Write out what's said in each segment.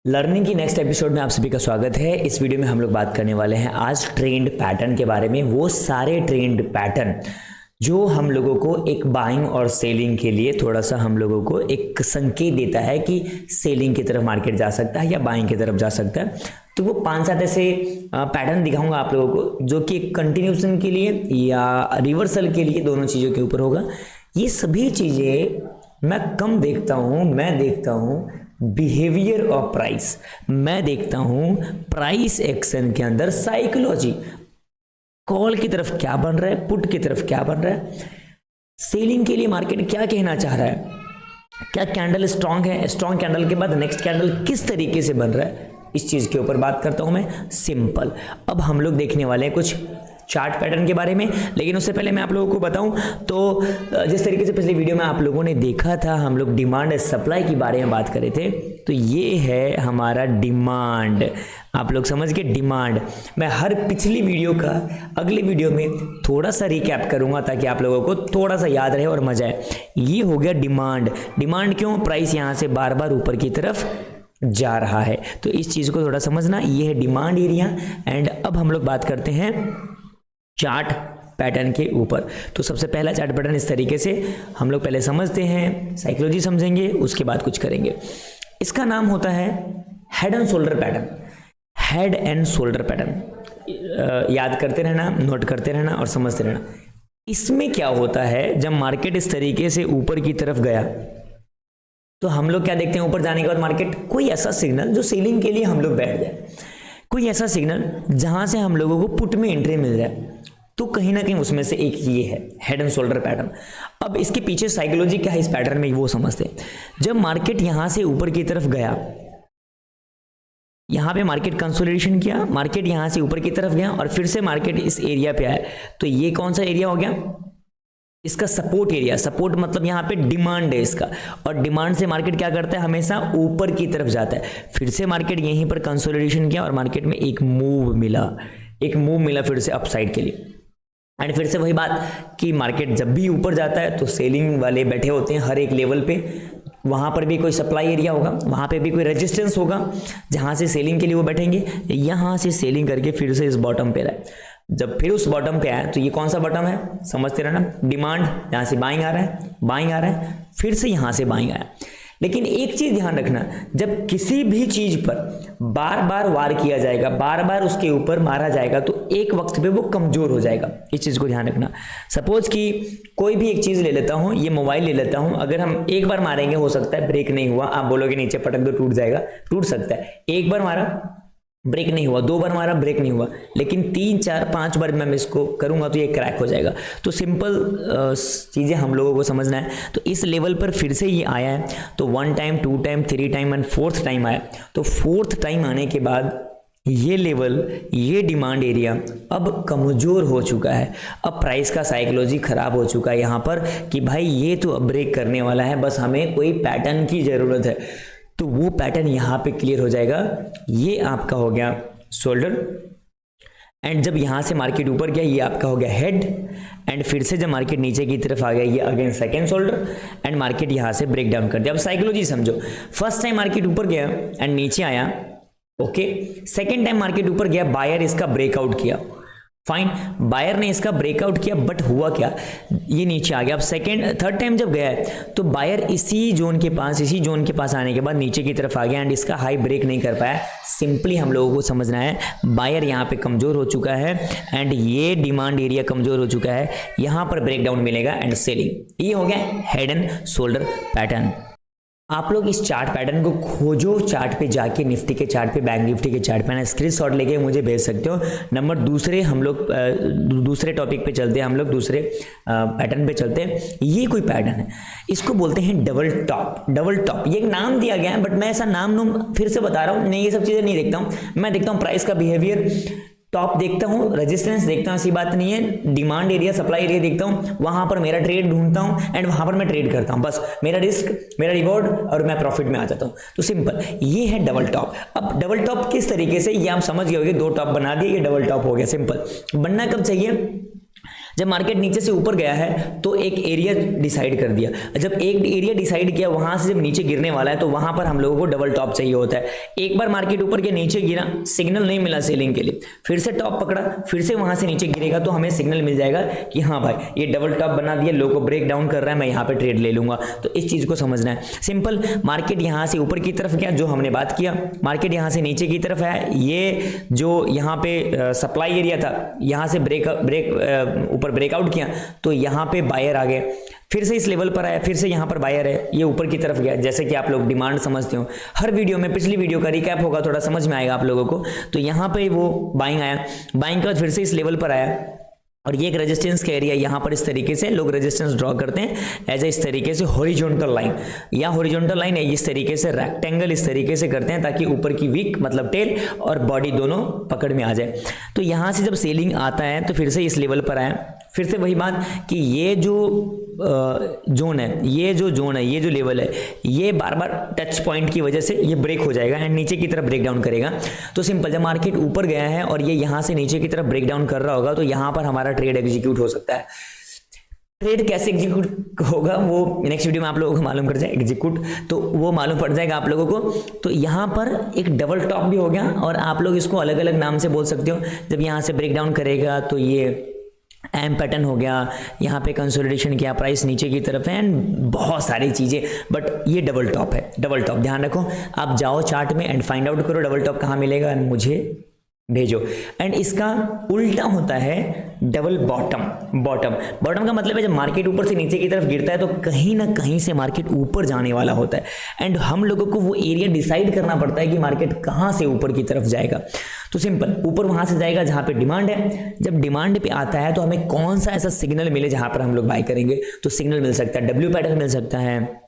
Learning की next episode में आप सभी का स्वागत है। इस वीडियो में हम लोग बात करने वाले हैं आज ट्रेंड पैटर्न के बारे में। वो सारे ट्रेंड पैटर्न जो हम लोगों को एक बाइंग और सेलिंग के लिए थोड़ा सा हम लोगों को एक संकेत देता है कि सेलिंग की तरफ मार्केट जा सकता है या बाइंग की तरफ जा सकता है। तो वो 5-7 ऐसे पैटर्न दिखाऊंगा आप लोगों को जो कि कंटिन्यूशन के लिए या रिवर्सल के लिए दोनों चीज़ों के ऊपर होगा। ये सभी चीज़ें मैं कम देखता हूँ, मैं देखता हूँ बिहेवियर ऑफ प्राइस, मैं देखता हूं प्राइस एक्शन के अंदर साइकोलॉजी, कॉल की तरफ क्या बन रहा है, पुट की तरफ क्या बन रहा है, सेलिंग के लिए मार्केट क्या कहना चाह रहा है, क्या कैंडल स्ट्रांग है, स्ट्रांग कैंडल के बाद नेक्स्ट कैंडल किस तरीके से बन रहा है, इस चीज के ऊपर बात करता हूं मैं सिंपल। अब हम लोग देखने वाले हैं कुछ चार्ट पैटर्न के बारे में, लेकिन उससे पहले मैं आप लोगों को बताऊं तो जिस तरीके से पिछली वीडियो में आप लोगों ने देखा था, हम लोग डिमांड एंड सप्लाई के बारे में बात कर रहे थे। तो ये है हमारा डिमांड, आप लोग समझ गए डिमांड। मैं हर पिछली वीडियो का अगले वीडियो में थोड़ा सा रिकैप करूंगा ताकि आप लोगों को थोड़ा सा याद रहे और मजा आए। ये हो गया डिमांड। डिमांड क्यों? प्राइस यहां से बार बार ऊपर की तरफ जा रहा है, तो इस चीज को थोड़ा समझना। ये है डिमांड एरिया। एंड अब हम लोग बात करते हैं चार्ट पैटर्न के ऊपर। तो सबसे पहला चार्ट पैटर्न इस तरीके से हम लोग पहले समझते हैं, साइकोलॉजी समझेंगे, उसके बाद कुछ करेंगे। इसका नाम होता है head and shoulder pattern. Head and shoulder pattern याद करते रहना, नोट करते रहना और समझते रहना। इसमें क्या होता है, जब मार्केट इस तरीके से ऊपर की तरफ गया तो हम लोग क्या देखते हैं, ऊपर जाने के बाद मार्केट कोई ऐसा सिग्नल जो सेलिंग के लिए हम लोग बैठ जाए, कोई ऐसा सिग्नल जहां से हम लोगों को पुट में एंट्री मिल जाए, तो कहीं ना कहीं उसमें से एक ये है हेड एंड शोल्डर पैटर्न। अब इसके पीछे साइकोलॉजी क्या है इस पैटर्न में, वो समझते हैं। जब मार्केट यहां से ऊपर की तरफ गया, यहां पे मार्केट कंसोलिडेशन किया, मार्केट यहां से ऊपर की तरफ गया और फिर से मार्केट इस एरिया पे आया, तो ये कौन सा एरिया हो गया, इसका सपोर्ट एरिया। सपोर्ट मतलब यहाँ पे डिमांड है इसका, और डिमांड से मार्केट क्या करता है, हमेशा ऊपर की तरफ जाता है। फिर से मार्केट यहीं पर कंसोलिडेशन किया और मार्केट में एक मूव मिला फिर से अपसाइड के लिए। एंड फिर से वही बात कि मार्केट जब भी ऊपर जाता है तो सेलिंग वाले बैठे होते हैं हर एक लेवल पे। वहां पर भी कोई सप्लाई एरिया होगा, वहां पे भी कोई रेजिस्टेंस होगा जहां से सेलिंग के लिए वो बैठेंगे। यहां से सेलिंग करके फिर से इस बॉटम पे रहा, जब फिर उस बॉटम पे आया तो ये कौन सा बॉटम है, समझते रहना। डिमांड, यहां से बाइंग आ रहा है, फिर से यहां से बाइंग आया। लेकिन एक चीज ध्यान रखना, जब किसी भी चीज पर बार बार वार किया जाएगा, बार बार उसके ऊपर मारा जाएगा, तो एक वक्त पे वो कमजोर हो जाएगा। इस चीज को ध्यान रखना। सपोज कि कोई भी एक चीज ले लेता हूं, ये मोबाइल ले लेता हूं, अगर हम एक बार मारेंगे हो सकता है ब्रेक नहीं हुआ, आप बोलोगे नीचे पटक दो टूट जाएगा, टूट सकता है। एक बार मारा ब्रेक नहीं हुआ, 2 बार मारा ब्रेक नहीं हुआ, लेकिन 3, 4, 5 बार मैं इसको करूंगा तो ये क्रैक हो जाएगा। तो सिंपल चीजें हम लोगों को समझना है। तो इस लेवल पर फिर से ये आया है, तो 1 time, 2 time, 3 time and 4th time आया। तो 4th टाइम आने के बाद ये लेवल, ये डिमांड एरिया अब कमजोर हो चुका है। अब प्राइस का साइकोलॉजी खराब हो चुका है यहाँ पर कि भाई ये तो अब ब्रेक करने वाला है, बस हमें कोई पैटर्न की जरूरत है। तो वो पैटर्न यहां पे क्लियर हो जाएगा। ये आपका हो गया शोल्डर, एंड जब यहां से मार्केट ऊपर गया ये आपका हो गया हेड, एंड फिर से जब मार्केट नीचे की तरफ आ गया ये again second shoulder, and market यहां से ब्रेक डाउन कर दिया। अब साइकोलॉजी समझो, फर्स्ट टाइम मार्केट ऊपर गया एंड नीचे आया, ओके। सेकेंड टाइम मार्केट ऊपर गया, बायर इसका ब्रेकआउट किया, फाइन, बायर ने इसका ब्रेकआउट किया, बट हुआ क्या, ये नीचे आ गया। अब थर्ड टाइम जब गया है तो बायर इसी जोन के पास आने के बाद नीचे की तरफ आ गया एंड इसका हाई ब्रेक नहीं कर पाया। सिंपली हम लोगों को समझना है, बायर यहाँ पे कमजोर हो चुका है एंड ये डिमांड एरिया कमजोर हो चुका है, यहाँ पर ब्रेकडाउन मिलेगा एंड सेलिंग। ये हो गया हेड एंड शोल्डर पैटर्न। आप लोग इस चार्ट पैटर्न को खोजो, चार्ट पे जाके निफ्टी के चार्ट पे, बैंक निफ्टी के चार्ट पे ना स्क्रीनशॉट लेके मुझे भेज सकते हो। नंबर दूसरे, हम लोग दूसरे टॉपिक पे चलते हैं, हम लोग दूसरे पैटर्न पे चलते हैं। ये कोई पैटर्न है, इसको बोलते हैं डबल टॉप। डबल टॉप ये एक नाम दिया गया है, बट मैं ऐसा नाम फिर से बता रहा हूँ, नहीं ये सब चीजें नहीं देखता हूँ। मैं देखता हूँ प्राइस का बिहेवियर, टॉप देखता हूँ, रेजिस्टेंस देखता हूँ, ऐसी बात नहीं है, डिमांड एरिया, सप्लाई एरिया देखता हूँ, वहां पर मेरा ट्रेड ढूंढता हूँ एंड वहां पर मैं ट्रेड करता हूँ। बस मेरा रिस्क, मेरा रिवॉर्ड और मैं प्रॉफिट में आ जाता हूँ। तो सिंपल ये है डबल टॉप। अब डबल टॉप किस तरीके से, ये आप समझ गए होंगे, 2 टॉप बना दिए, ये डबल टॉप हो गया। सिंपल बनना कब चाहिए, जब मार्केट नीचे से ऊपर गया है तो एक एरिया डिसाइड कर दिया, जब एक एरिया डिसाइड किया वहां से जब नीचे गिरने वाला है तो वहां पर हम लोगों को डबल टॉप चाहिए होता है। एक बार मार्केट ऊपर के नीचे गिरा, सिग्नल नहीं मिला सेलिंग के लिए, फिर से टॉप पकड़ा, फिर से वहां से नीचे गिरेगा तो हमें सिग्नल मिल जाएगा कि हाँ भाई ये डबल टॉप बना दिया, लो को ब्रेक डाउन कर रहा है, मैं यहाँ पे ट्रेड ले लूंगा। तो इस चीज को समझना है। सिंपल, मार्केट यहाँ से ऊपर की तरफ गया जो हमने बात किया, मार्केट यहाँ से नीचे की तरफ है, ये जो यहाँ पे सप्लाई एरिया था यहाँ से ऊपर ब्रेकआउट किया तो यहाँ पे बायर आ गए, फिर से इस लेवल पर आया, फिर से यहाँ पर बायर है, ये ऊपर की तरफ गया। जैसे कि आप लोग डिमांड समझते हो, हर वीडियो में पिछली वीडियो का रिकैप होगा, थोड़ा समझ में आएगा आप लोगों को। तो यहाँ पे वो बाइंग आया, बाइंग के बाद फिर से इस लेवल पर आया और ये एक रेजिस्टेंस का एरिया, यहाँ पर इस तरीके से लोग रेजिस्टेंस ड्रॉ करते हैं एज ए इस तरीके से हॉरिजॉन्टल लाइन, या हॉरिजॉन्टल लाइन है इस तरीके से रेक्टेंगल इस तरीके से करते हैं ताकि ऊपर की वीक मतलब टेल और बॉडी दोनों पकड़ में आ जाए। तो यहाँ से जब सेलिंग आता है तो फिर से इस लेवल पर आया, फिर से वही बात कि ये जो जोन है, ये जो लेवल है, ये बार बार टच पॉइंट की वजह से ये ब्रेक हो जाएगा एंड नीचे की तरफ ब्रेक डाउन करेगा। तो सिंपल, जब मार्केट ऊपर गया है और ये यहाँ से नीचे की तरफ ब्रेक डाउन कर रहा होगा तो यहाँ पर हमारा ट्रेड एग्जीक्यूट हो सकता है। ट्रेड कैसे एग्जीक्यूट होगा वो नेक्स्ट वीडियो में आप लोगों को मालूम कर जाए, एग्जीक्यूट तो वो मालूम पड़ जाएगा आप लोगों को। तो यहाँ पर एक डबल टॉप भी हो गया और आप लोग इसको अलग अलग नाम से बोल सकते हो। जब यहाँ से ब्रेक डाउन करेगा तो ये एम पैटर्न हो गया, यहाँ पे कंसोलिडेशन किया, प्राइस नीचे की तरफ है एंड बहुत सारी चीजें, बट ये डबल टॉप है। डबल टॉप ध्यान रखो, आप जाओ चार्ट में एंड फाइंड आउट करो डबल टॉप कहाँ मिलेगा एंड मुझे भेजो। एंड इसका उल्टा होता है डबल बॉटम। बॉटम का मतलब है जब मार्केट ऊपर से नीचे की तरफ गिरता है तो कहीं ना कहीं से मार्केट ऊपर जाने वाला होता है एंड हम लोगों को वो एरिया डिसाइड करना पड़ता है कि मार्केट कहाँ से ऊपर की तरफ जाएगा। तो सिंपल, ऊपर वहां से जाएगा जहां पे डिमांड है, जब डिमांड पे आता है तो हमें कौन सा ऐसा सिग्नल मिले जहां पर हम लोग बाय करेंगे। तो सिग्नल मिल सकता है डब्ल्यू पैटर्न मिल सकता है,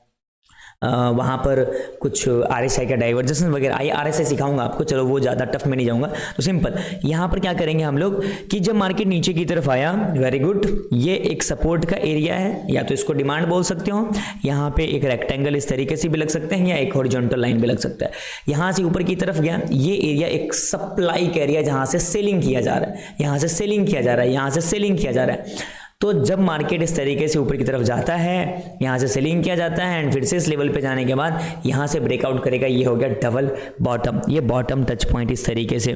वहाँ पर कुछ RSI का डाइवर्जेंस वगैरह, RSI सिखाऊंगा आपको, चलो वो ज़्यादा टफ में नहीं जाऊंगा। तो सिंपल, यहाँ पर क्या करेंगे हम लोग कि जब मार्केट नीचे की तरफ आया, वेरी गुड, ये एक सपोर्ट का एरिया है, या तो इसको डिमांड बोल सकते हो, यहाँ पे एक रेक्टेंगल इस तरीके से भी लग सकते हैं या एक हॉरिजॉन्टल लाइन भी लग सकता है। यहाँ से ऊपर की तरफ गया, ये एरिया एक सप्लाई का एरिया जहाँ से सेलिंग किया जा रहा है, यहाँ से सेलिंग किया जा रहा है, यहाँ से सेलिंग किया जा रहा है। तो जब मार्केट इस तरीके से ऊपर की तरफ जाता है, यहाँ से सेलिंग किया जाता है एंड फिर से इस लेवल पे जाने के बाद यहाँ से ब्रेकआउट करेगा, ये हो गया डबल बॉटम, ये बॉटम टच पॉइंट इस तरीके से।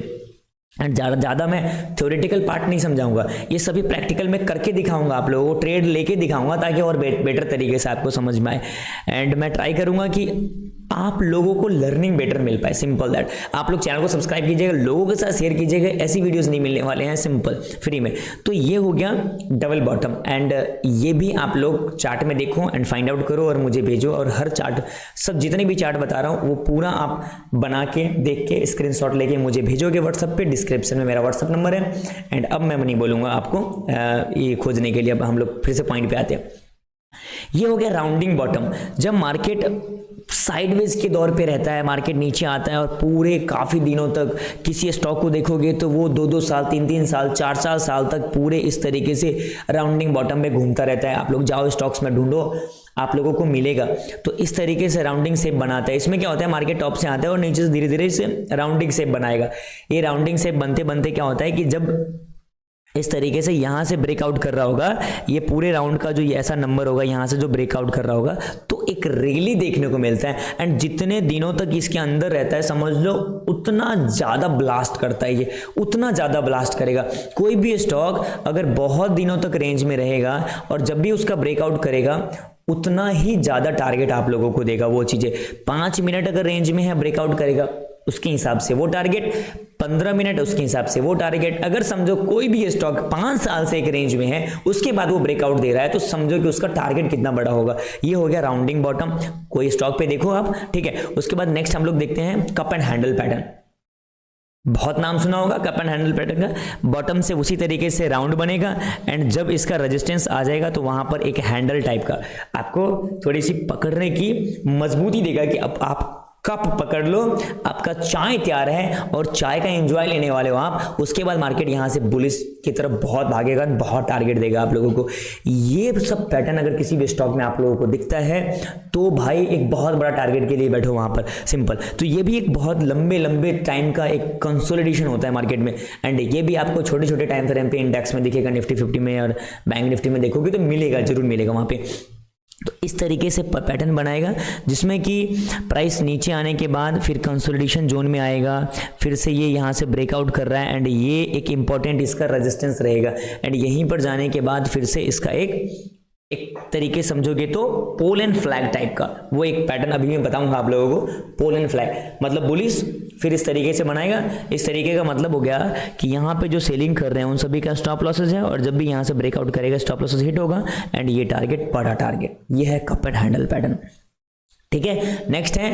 एंड ज़्यादा मैं थ्योरेटिकल पार्ट नहीं समझाऊंगा, ये सभी प्रैक्टिकल में करके दिखाऊंगा, आप लोगों को ट्रेड लेके दिखाऊंगा ताकि और बेटर तरीके से आपको समझ में आए। एंड मैं ट्राई करूंगा कि आप लोगों को लर्निंग बेटर मिल पाए, सिंपल दैट। आप लोग चैनल को सब्सक्राइब कीजिएगा, लोगों के साथ शेयर कीजिएगा, ऐसी वीडियोस नहीं मिलने वाले हैं सिंपल फ्री में। तो ये हो गया डबल बॉटम एंड ये भी आप लोग चार्ट में देखो एंड फाइंड आउट करो और मुझे भेजो। और हर चार्ट, सब जितने भी चार्ट बता रहा हूँ वो पूरा आप बना के देख के स्क्रीनशॉट लेके मुझे भेजोगे व्हाट्सएप पे, डिस्क्रिप्शन में मेरा व्हाट्सएप नंबर है। एंड अब मैं नहीं बोलूंगा आपको ये खोजने के लिए, अब हम लोग फिर से पॉइंट पे आते हैं। ये हो गया राउंडिंग बॉटम। जब मार्केट साइडवेज के दौर पे रहता है, मार्केट नीचे आता है और पूरे काफी दिनों तक किसी स्टॉक को देखोगे तो वो 2-2 साल, 3-3 साल, 4-4 साल तक पूरे इस तरीके से राउंडिंग बॉटम में घूमता रहता है। आप लोग जाओ स्टॉक्स में ढूंढो, आप लोगों को मिलेगा। तो इस तरीके से राउंडिंग शेप बनाता है। इसमें क्या होता है, मार्केट टॉप से आता है और नीचे से धीरे धीरे से राउंडिंग शेप बनाएगा। ये राउंडिंग शेप बनते बनते क्या होता है कि जब इस तरीके से यहाँ से ब्रेकआउट कर रहा होगा, ये पूरे राउंड का जो ये ऐसा नंबर होगा यहाँ से जो ब्रेकआउट कर रहा होगा, तो एक रैली देखने को मिलता है। एंड जितने दिनों तक इसके अंदर रहता है, समझ लो उतना ज्यादा ब्लास्ट करता है, ये उतना ज्यादा ब्लास्ट करेगा। कोई भी स्टॉक अगर बहुत दिनों तक रेंज में रहेगा और जब भी उसका ब्रेकआउट करेगा उतना ही ज्यादा टारगेट आप लोगों को देगा। वो चीजें 5 मिनट अगर रेंज में है, ब्रेकआउट करेगा उसके हिसाब से वो टारगेट, 15 मिनट उसके हिसाब से वो टारगेट। अगर समझो कोई भी स्टॉक 5 साल से एक रेंज में है, उसके बाद वो ब्रेकआउट दे रहा है, तो समझो कि उसका टारगेट कितना बड़ा होगा। ये हो गया राउंडिंग बॉटम। कोई स्टॉक पे देखो आप, ठीक है। उसके बाद नेक्स्ट हम लोग देखते हैं कप एंड हैंडल पैटर्न। बहुत नाम सुना होगा कप एंड हैंडल पैटर्न का। बॉटम से उसी तरीके से राउंड बनेगा एंड जब इसका रेजिस्टेंस आ जाएगा तो वहां पर एक हैंडल टाइप का आपको थोड़ी सी पकड़ने की मजबूती देगा कि अब आप कप पकड़ लो, आपका चाय तैयार है और चाय का एंजॉय लेने वाले हो आप। उसके बाद मार्केट यहां से बुलिश की तरफ बहुत भागेगा, बहुत टारगेट देगा आप लोगों को। ये सब पैटर्न अगर किसी भी स्टॉक में आप लोगों को दिखता है तो भाई एक बहुत बड़ा टारगेट के लिए बैठो वहां पर, सिंपल। तो ये भी एक बहुत लंबे लंबे टाइम का एक कंसोलिडेशन होता है मार्केट में, एंड ये भी आपको छोटे छोटे टाइम फ्रेम पे इंडेक्स में दिखेगा, निफ्टी 50 में और बैंक निफ्टी में देखोगे तो मिलेगा, जरूर मिलेगा वहां पे। तो इस तरीके से पैटर्न बनाएगा जिसमें कि प्राइस नीचे आने के बाद फिर कंसोलिडेशन जोन में आएगा, फिर से ये यहाँ से ब्रेकआउट कर रहा है एंड ये एक इम्पॉर्टेंट इसका रेजिस्टेंस रहेगा, एंड यहीं पर जाने के बाद फिर से इसका एक तरीके समझोगे तो पोल एंड फ्लैग टाइप का वो एक पैटर्न अभी मैं बताऊंगा आप लोगों को। पोल एंड फ्लैग मतलब बुलिश, फिर इस तरीके से बनाएगा। इस तरीके का मतलब हो गया कि यहाँ पे जो सेलिंग कर रहे हैं उन सभी का स्टॉप लॉसेस है, और जब भी यहाँ से ब्रेकआउट करेगा स्टॉप लॉसेस हिट होगा एंड ये टारगेट बड़ा टारगेट। ये है कप एंड हैंडल पैटर्न, ठीक है। नेक्स्ट है,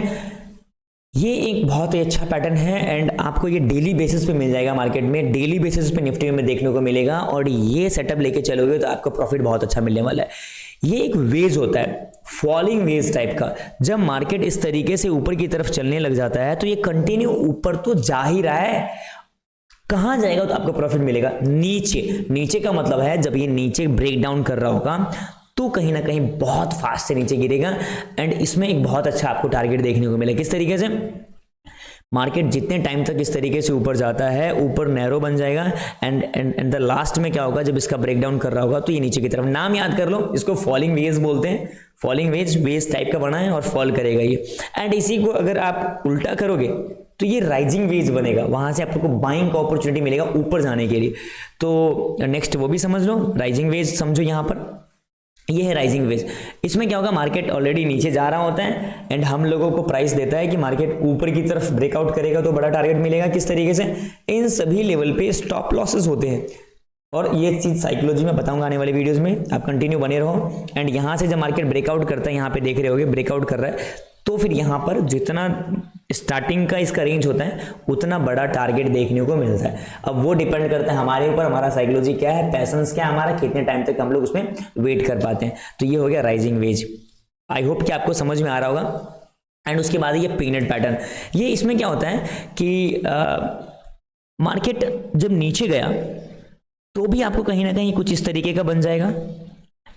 ये एक बहुत ही अच्छा पैटर्न है एंड आपको ये डेली बेसिस पे मिल जाएगा मार्केट में, डेली बेसिस पे निफ्टी में देखने को मिलेगा, और ये सेटअप लेके चलोगे तो आपको प्रॉफिट बहुत अच्छा मिलने वाला है। ये एक वेज होता है, फॉलिंग वेज टाइप का। जब मार्केट इस तरीके से ऊपर की तरफ चलने लग जाता है तो ये कंटिन्यू ऊपर तो जा ही रहा है, कहां जाएगा तो आपको प्रॉफिट मिलेगा नीचे। नीचे का मतलब है जब ये नीचे ब्रेक डाउन कर रहा होगा तो कहीं ना कहीं बहुत फास्ट से नीचे गिरेगा, एंड इसमें एक बहुत अच्छा आपको टारगेट देखने को मिलेगा। किस तरीके से मार्केट जितने टाइम तक इस तरीके से ऊपर जाता है ऊपर नैरो बन जाएगा, एंड द लास्ट में क्या होगा जब इसका ब्रेकडाउन कर रहा होगा तो ये नीचे की तरफ, नाम याद कर लो, इसको फॉलिंग वेज बोलते हैं। फॉलिंग वेज टाइप का बना है और फॉल करेगा ये, एंड इसी को अगर आप उल्टा करोगे तो ये राइजिंग वेज बनेगा, वहां से आपको बाइंग का अपॉर्चुनिटी मिलेगा ऊपर जाने के लिए। तो नेक्स्ट वो भी समझ लो, राइजिंग वेज समझो यहां पर, ये है राइजिंग वेज। इसमें क्या होगा, मार्केट ऑलरेडी नीचे जा रहा होता है एंड हम लोगों को प्राइस देता है कि मार्केट ऊपर की तरफ ब्रेकआउट करेगा तो बड़ा टारगेट मिलेगा। किस तरीके से, इन सभी लेवल पे स्टॉप लॉसेस होते हैं, और ये चीज साइकोलॉजी में बताऊंगा आने वाले वीडियोस में, आप कंटिन्यू बने रहो। एंड यहां से जब मार्केट ब्रेकआउट करता है, यहाँ पे देख रहे होगे ब्रेकआउट कर रहा है, तो फिर यहाँ पर जितना स्टार्टिंग का इसका रेंज होता है उतना बड़ा टारगेट देखने को मिलता है। अब वो डिपेंड करता है हमारे ऊपर, हमारा साइकोलॉजी क्या है, पैशंस क्या है हमारा, कितने टाइम तक हम लोग उसमें वेट कर पाते हैं। तो ये हो गया राइजिंग वेज। आई होप कि आपको समझ में आ रहा होगा। एंड उसके बाद ये पीनट पैटर्न, ये इसमें क्या होता है कि मार्केट जब नीचे गया तो भी आपको कहीं ना कहीं कुछ इस तरीके का बन जाएगा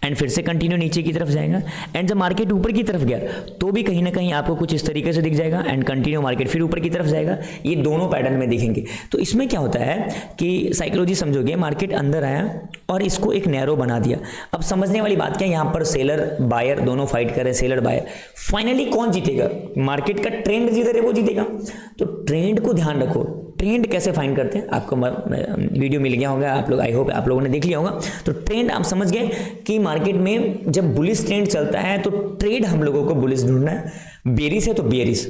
एंड फिर से कंटिन्यू नीचे की तरफ जाएगा, एंड जब मार्केट ऊपर की तरफ गया तो भी कहीं ना कहीं आपको कुछ इस तरीके से दिख जाएगा एंड कंटिन्यू मार्केट फिर ऊपर की तरफ जाएगा। ये दोनों पैटर्न में दिखेंगे। तो इसमें क्या होता है कि साइकोलॉजी समझोगे, मार्केट अंदर आया और इसको एक नैरो बना दिया। अब समझने वाली बात क्या है, यहाँ पर सेलर बायर दोनों फाइट कर रहे हैं, सेलर बायर। फाइनली कौन जीतेगा, मार्केट का ट्रेंड जिधर है वो जीतेगा। तो ट्रेंड को ध्यान रखो, ट्रेंड कैसे फाइंड करते हैं आपको वीडियो मिल गया होगा, आप लोग आई होप आप लोगों ने देख लिया होगा। तो ट्रेंड आप समझ गए कि मार्केट में जब बुलिश ट्रेंड चलता है तो ट्रेड हम लोगों को बुलिश ढूंढना है, बेरिश है तो बेरिश,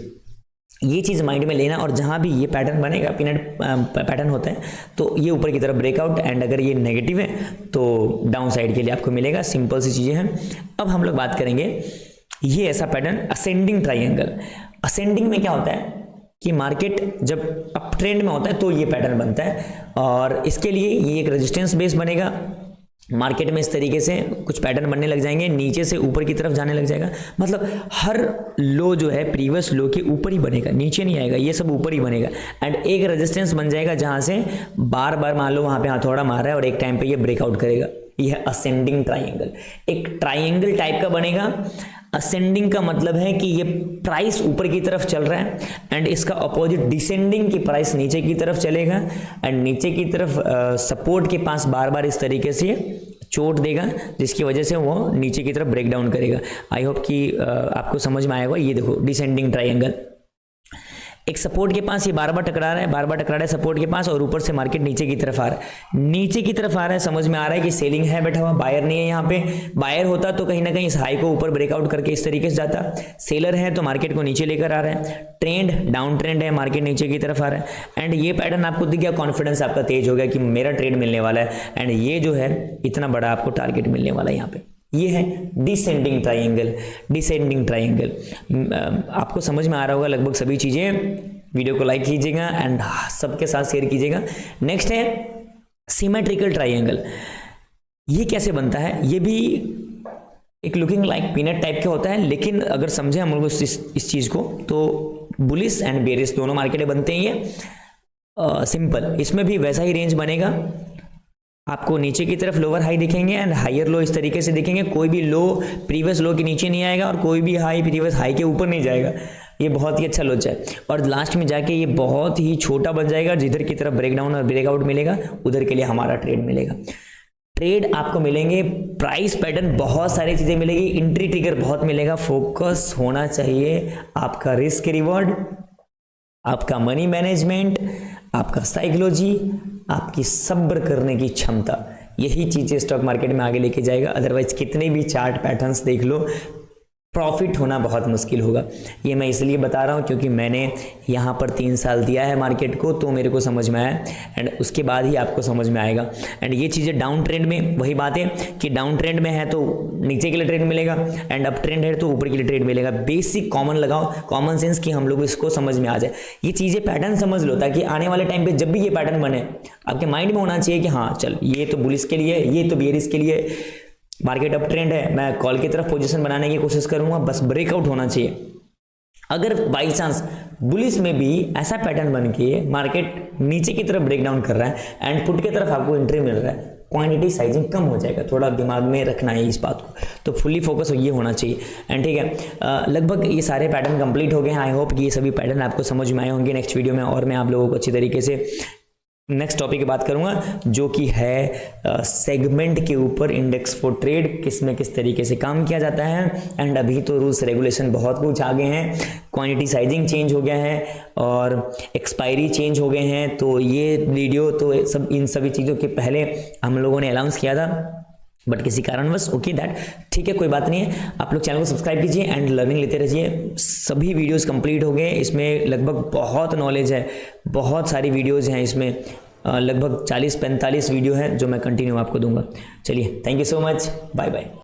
ये चीज माइंड में लेना। और जहां भी ये पैटर्न बनेगा, पीनट पैटर्न होता है, तो ये ऊपर की तरफ ब्रेकआउट, एंड अगर ये नेगेटिव है तो डाउन साइड के लिए आपको मिलेगा। सिंपल सी चीजें हैं। अब हम लोग बात करेंगे ये ऐसा पैटर्न असेंडिंग ट्राइंगल। असेंडिंग में क्या होता है कि मार्केट जब अप ट्रेंड में होता है तो ये पैटर्न बनता है, और इसके लिए ये एक रेजिस्टेंस बेस बनेगा। मार्केट में इस तरीके से कुछ पैटर्न बनने लग जाएंगे, नीचे से ऊपर की तरफ जाने लग जाएगा। मतलब हर लो जो है प्रीवियस लो के ऊपर ही बनेगा, नीचे नहीं आएगा, ये सब ऊपर ही बनेगा। एंड एक रेजिस्टेंस बन जाएगा जहां से बार बार मान लो वहां पे हथौड़ा मार रहा है और एक टाइम पे ये ब्रेकआउट करेगा। यह असेंडिंग ट्राइंगल, एक ट्राइंगल टाइप का बनेगा। असेंडिंग का मतलब है कि ये प्राइस ऊपर की तरफ चल रहा है एंड इसका अपोजिट डिसेंडिंग की प्राइस नीचे की तरफ चलेगा, एंड नीचे की तरफ सपोर्ट के पास बार बार इस तरीके से चोट देगा, जिसकी वजह से वो नीचे की तरफ ब्रेक डाउन करेगा। आई होप कि आपको समझ में आएगा। ये देखो डिसेंडिंग ट्राइंगल, एक सपोर्ट के पास ये बार बार टकरा रहा है, बार बार टकरा रहा है सपोर्ट के पास, और ऊपर से मार्केट नीचे की तरफ आ रहा है, नीचे की तरफ आ रहा है। समझ में आ रहा है कि सेलिंग है बैठा हुआ, बायर नहीं है यहाँ पे। बायर होता तो कहीं ना कहीं इस हाई को ऊपर ब्रेकआउट करके इस तरीके से जाता, सेलर है तो मार्केट को नीचे लेकर आ रहा है। ट्रेंड डाउन ट्रेंड है, मार्केट नीचे की तरफ आ रहा है, एंड ये पैटर्न आपको दिख गया, कॉन्फिडेंस आपका तेज हो गया कि मेरा ट्रेड मिलने वाला है, एंड ये जो है इतना बड़ा आपको टारगेट मिलने वाला है यहाँ पे। ये है डिसेंडिंग ट्राइंगल। डिसेंडिंग ट्राइंगल आपको समझ में आ रहा होगा लगभग सभी चीजें। वीडियो को लाइक कीजिएगा एंड सबके साथ शेयर कीजिएगा। नेक्स्ट है सिमेट्रिकल ट्राइंगल। ये कैसे बनता है, ये भी एक लुकिंग लाइक पीनट टाइप का होता है, लेकिन अगर समझे हम लोग इस चीज को तो बुलिश एंड बेरिश दोनों मार्केटें बनते हैं ये सिंपल। इसमें भी वैसा ही रेंज बनेगा, आपको नीचे की तरफ लोअर हाई दिखेंगे एंड हायर लो इस तरीके से दिखेंगे। कोई भी लो प्रीवियस लो के नीचे नहीं आएगा और कोई भी हाई प्रीवियस हाई के ऊपर नहीं जाएगा। ये बहुत ही अच्छा लोचा है और लास्ट में जाके ये बहुत ही छोटा बन जाएगा। जिधर की तरफ ब्रेकडाउन और ब्रेकआउट मिलेगा उधर के लिए हमारा ट्रेड मिलेगा। ट्रेड आपको मिलेंगे, प्राइस पैटर्न बहुत सारी चीजें मिलेगी, एंट्री ट्रिगर बहुत मिलेगा। फोकस होना चाहिए आपका रिस्क रिवॉर्ड, आपका मनी मैनेजमेंट, आपका साइकोलॉजी, आपकी सब्र करने की क्षमता। यही चीजें स्टॉक मार्केट में आगे लेके जाएगा। अदरवाइज कितने भी चार्ट पैटर्न्स देख लो, प्रॉफिट होना बहुत मुश्किल होगा। ये मैं इसलिए बता रहा हूँ क्योंकि मैंने यहाँ पर 3 साल दिया है मार्केट को, तो मेरे को समझ में आया एंड उसके बाद ही आपको समझ में आएगा। एंड ये चीज़ें डाउन ट्रेंड में वही बात है कि डाउन ट्रेंड में है तो नीचे के लिए ट्रेड मिलेगा एंड अप ट्रेंड है तो ऊपर के लिए ट्रेड मिलेगा। बेसिक कॉमन लगाओ, कॉमन सेंस कि हम लोग इसको समझ में आ जाए। ये चीज़ें पैटर्न समझ लो ताकि आने वाले टाइम पर जब भी ये पैटर्न बने आपके माइंड में होना चाहिए कि हाँ चल ये तो बुलिश के लिए, ये तो बेरिश के लिए। मार्केट अप ट्रेंड है, मैं कॉल की तरफ पोजीशन बनाने की कोशिश करूंगा, बस ब्रेकआउट होना चाहिए। अगर बाई चांस बुलिश में भी ऐसा पैटर्न बन के मार्केट नीचे की तरफ ब्रेकडाउन कर रहा है एंड पुट की तरफ आपको एंट्री मिल रहा है, क्वांटिटी साइजिंग कम हो जाएगा। थोड़ा दिमाग में रखना है इस बात को, तो फुल्ली फोकस ये होना चाहिए। एंड ठीक है, लगभग ये सारे पैटर्न कंप्लीट हो गए हैं। आई होप कि ये सभी पैटर्न आपको समझ में आए होंगे। नेक्स्ट वीडियो में और मैं आप लोगों को अच्छी तरीके से नेक्स्ट टॉपिक की बात करूंगा जो कि है सेगमेंट के ऊपर, इंडेक्स फॉर ट्रेड किस में किस तरीके से काम किया जाता है। एंड अभी तो रूल्स रेगुलेशन बहुत कुछ आ गए हैं, क्वांटिटी साइजिंग चेंज हो गया है और एक्सपायरी चेंज हो गए हैं। तो ये वीडियो तो सब इन सभी चीज़ों के पहले हम लोगों ने अनाउंस किया था, बट किसी कारणवश ओके दैट ठीक है, कोई बात नहीं है। आप लोग चैनल को सब्सक्राइब कीजिए एंड लर्निंग लेते रहिए। सभी वीडियोस कंप्लीट हो गए, इसमें लगभग बहुत नॉलेज है, बहुत सारी वीडियोस हैं इसमें, लगभग 40-45 वीडियो हैं जो मैं कंटिन्यू आपको दूंगा। चलिए, thank you so much, bye bye.